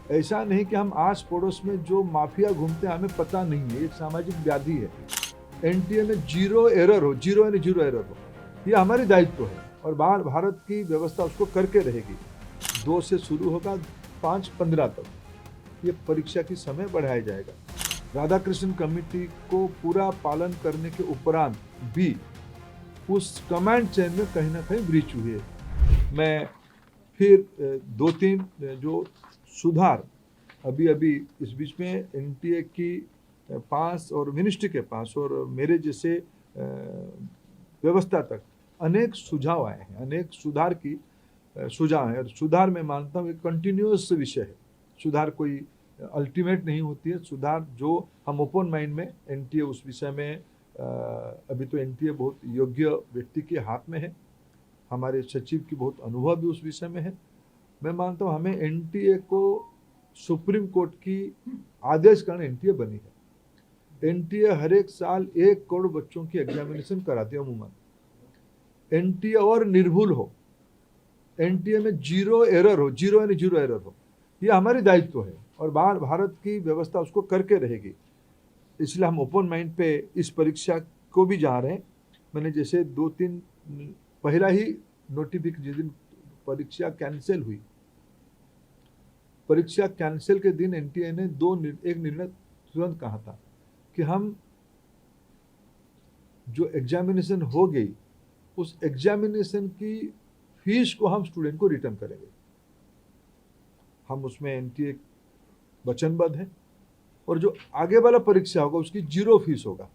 ऐसा नहीं कि हम आस पड़ोस में जो माफिया घूमते हैं हमें पता नहीं है, एक सामाजिक व्याधि है। एनटीए में जीरो एरर हो, जीरो यानी जीरो एरर हो, ये हमारी दायित्व है और भारत की व्यवस्था उसको करके रहेगी। 2 से शुरू होगा, 5-15 तक ये परीक्षा की समय बढ़ाया जाएगा। राधाकृष्ण कमेटी को पूरा पालन करने के उपरांत भी उस कमांड चेन में कहीं ना कहीं ब्रीच हुई है। मैं फिर 2-3 जो सुधार अभी अभी इस बीच में एनटीए की पास और मिनिस्ट्री के पास और मेरे जैसे व्यवस्था तक अनेक सुझाव आए हैं, अनेक सुधार की सुझाव है और सुधार मैं मानता हूँ एक कंटिन्यूअस विषय है। सुधार कोई अल्टीमेट नहीं होती है। सुधार जो हम ओपन माइंड में एनटीए उस विषय में अभी तो एनटीए बहुत योग्य व्यक्ति के हाथ में है, हमारे सचिव की बहुत अनुभव भी उस विषय में है। मैं मानता हूँ हमें एनटीए को सुप्रीम कोर्ट की आदेश कारण एनटीए बनी है। एनटीए हर एक साल 1 करोड़ बच्चों की एग्जामिनेशन कराती है अमूमन। एनटीए और निर्भुल हो, एनटीए में जीरो एरर हो, जीरो यानी जीरो एरर हो, ये हमारी दायित्व है और भारत की व्यवस्था उसको करके रहेगी। इसलिए हम ओपन माइंड पे इस परीक्षा को भी जा रहे हैं। मैंने जैसे 2-3 पहला ही नोटिफिकेशन, जिस दिन परीक्षा कैंसिल हुई, परीक्षा कैंसिल के दिन एनटीए ने एक निर्णय तुरंत कहा था कि हम जो एग्जामिनेशन हो गई उस एग्जामिनेशन की फीस को हम स्टूडेंट को रिटर्न करेंगे। हम उसमें एनटीए वचनबद्ध है और जो आगे वाला परीक्षा होगा उसकी जीरो फीस होगा।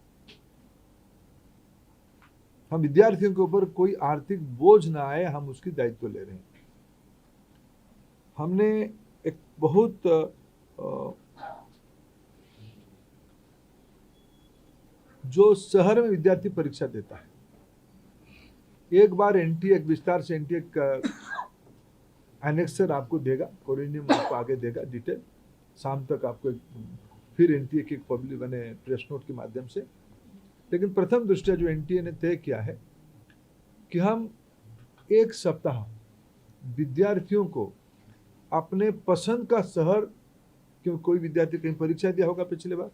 हम विद्यार्थियों के ऊपर कोई आर्थिक बोझ ना आए, हम उसकी दायित्व ले रहे हैं। हमने एक बहुत जो शहर में विद्यार्थी परीक्षा देता है, एक बार एनटीए एक विस्तार से एनटीए का एनेक्सर आपको देगा, कोरिनियम आपको आगे देगा डिटेल, शाम तक आपको फिर एनटीए की पब्लिक बने प्रेस नोट के माध्यम से। लेकिन प्रथम दृष्टया जो एनटीए ने तय किया है कि हम 1 सप्ताह विद्यार्थियों को अपने पसंद का शहर, क्यों कोई विद्यार्थी कहीं परीक्षा दिया होगा पिछले बार,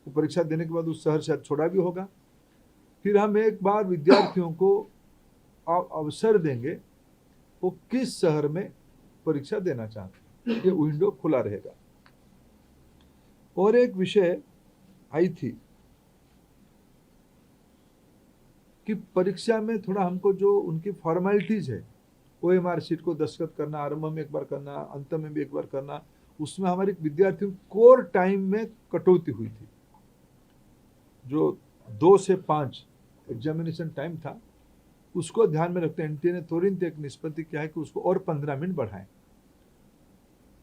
वो परीक्षा देने के बाद उस शहर शायद छोड़ा भी होगा, फिर हम एक बार विद्यार्थियों को अवसर देंगे वो किस शहर में परीक्षा देना चाहते हैं, ये विंडो खुला रहेगा। और एक विषय आई थी कि परीक्षा में थोड़ा हमको जो उनकी फॉर्मेलिटीज है, ओएमआर शीट को दस्तखत करना, आरंभ में एक बार करना, अंत में भी एक बार करना, उसमें हमारे विद्यार्थियों कोर टाइम में कटौती हुई थी। जो 2 से 5 एग्जामिनेशन टाइम था उसको ध्यान में रखते एनटीए ने तुरंत एक निष्पत्ति किया है कि उसको और 15 मिनट बढ़ाएं।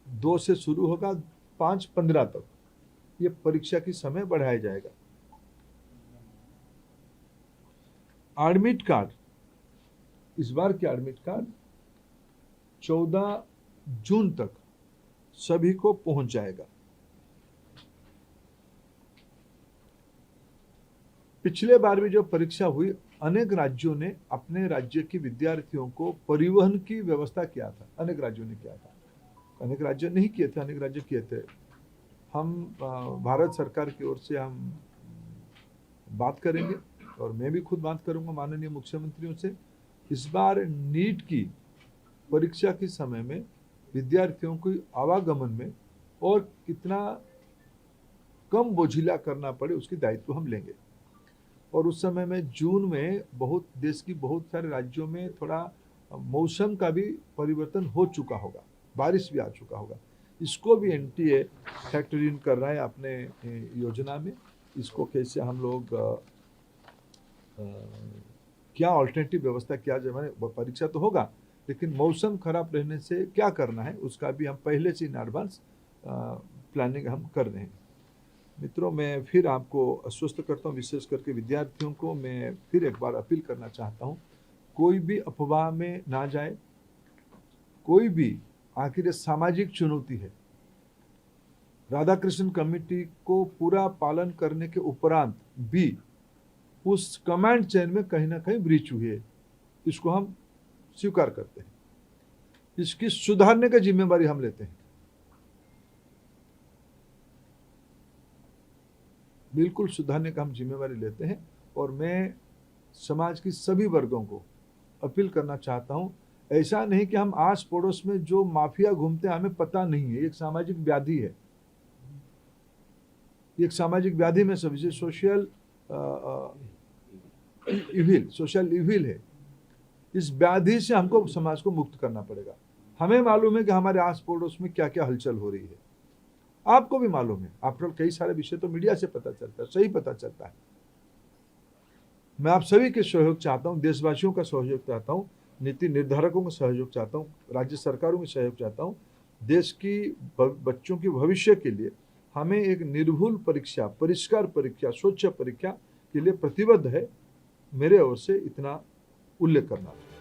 2 से शुरू होगा, 5-15 तक ये परीक्षा की समय बढ़ाया जाएगा। एडमिट कार्ड, इस बार के एडमिट कार्ड 14 जून तक सभी को पहुंच जाएगा। पिछले बार भी जो परीक्षा हुई, अनेक राज्यों ने अपने राज्य के विद्यार्थियों को परिवहन की व्यवस्था किया था, अनेक राज्यों ने किया था, अनेक राज्य नहीं किए थे, अनेक राज्य किए थे। हम भारत सरकार की ओर से हम बात करेंगे और मैं भी खुद बात करूंगा माननीय मुख्यमंत्रियों से। इस बार नीट की परीक्षा के समय में विद्यार्थियों को आवागमन में और कितना कम बोझिला करना पड़े उसकी दायित्व हम लेंगे। और उस समय में जून में बहुत देश की बहुत सारे राज्यों में थोड़ा मौसम का भी परिवर्तन हो चुका होगा, बारिश भी आ चुका होगा, इसको भी एनटीए फैक्टर इन कर रहा है अपने योजना में। इसको कैसे हम लोग क्या ऑल्टरनेटिव व्यवस्था किया जाए, मैंने परीक्षा तो होगा लेकिन मौसम खराब रहने से क्या करना है उसका भी हम पहले से इन एडवांस प्लानिंग हम कर रहे हैं। मित्रों, मैं फिर आपको आश्वस्त करता हूँ, विशेष करके विद्यार्थियों को मैं फिर एक बार अपील करना चाहता हूँ, कोई भी अफवाह में ना जाए, कोई भी, आखिर ये सामाजिक चुनौती है। राधाकृष्ण कमेटी को पूरा पालन करने के उपरांत भी उस कमांड चेन में कहीं ना कहीं ब्रीच हुई है, इसको हम स्वीकार करते हैं, इसकी सुधारने की जिम्मेवारी हम लेते हैं। बिल्कुल सुधारने का हम जिम्मेवारी लेते हैं। और मैं समाज की सभी वर्गों को अपील करना चाहता हूँ, ऐसा नहीं कि हम आस पड़ोस में जो माफिया घूमते हैं हमें पता नहीं है, ये एक सामाजिक व्याधि है, ये एक सामाजिक व्याधि में सब सोशल इविल, सोशल इविल है। इस व्याधि से हमको समाज को मुक्त करना पड़ेगा। हमें मालूम है कि हमारे आस पड़ोस में क्या क्या हलचल हो रही है, आपको भी मालूम है। आफ्टर कई सारे विषय तो मीडिया से पता चलता है, सही पता चलता है। मैं आप सभी के सहयोग चाहता हूँ, देशवासियों का सहयोग चाहता हूँ, नीति निर्धारकों का सहयोग चाहता हूँ, राज्य सरकारों का सहयोग चाहता हूँ। देश की बच्चों के भविष्य के लिए हमें एक निर्भुल परीक्षा, परिष्कार परीक्षा, स्वच्छ परीक्षा के लिए प्रतिबद्ध है। मेरे ओर से इतना उल्लेख करना है।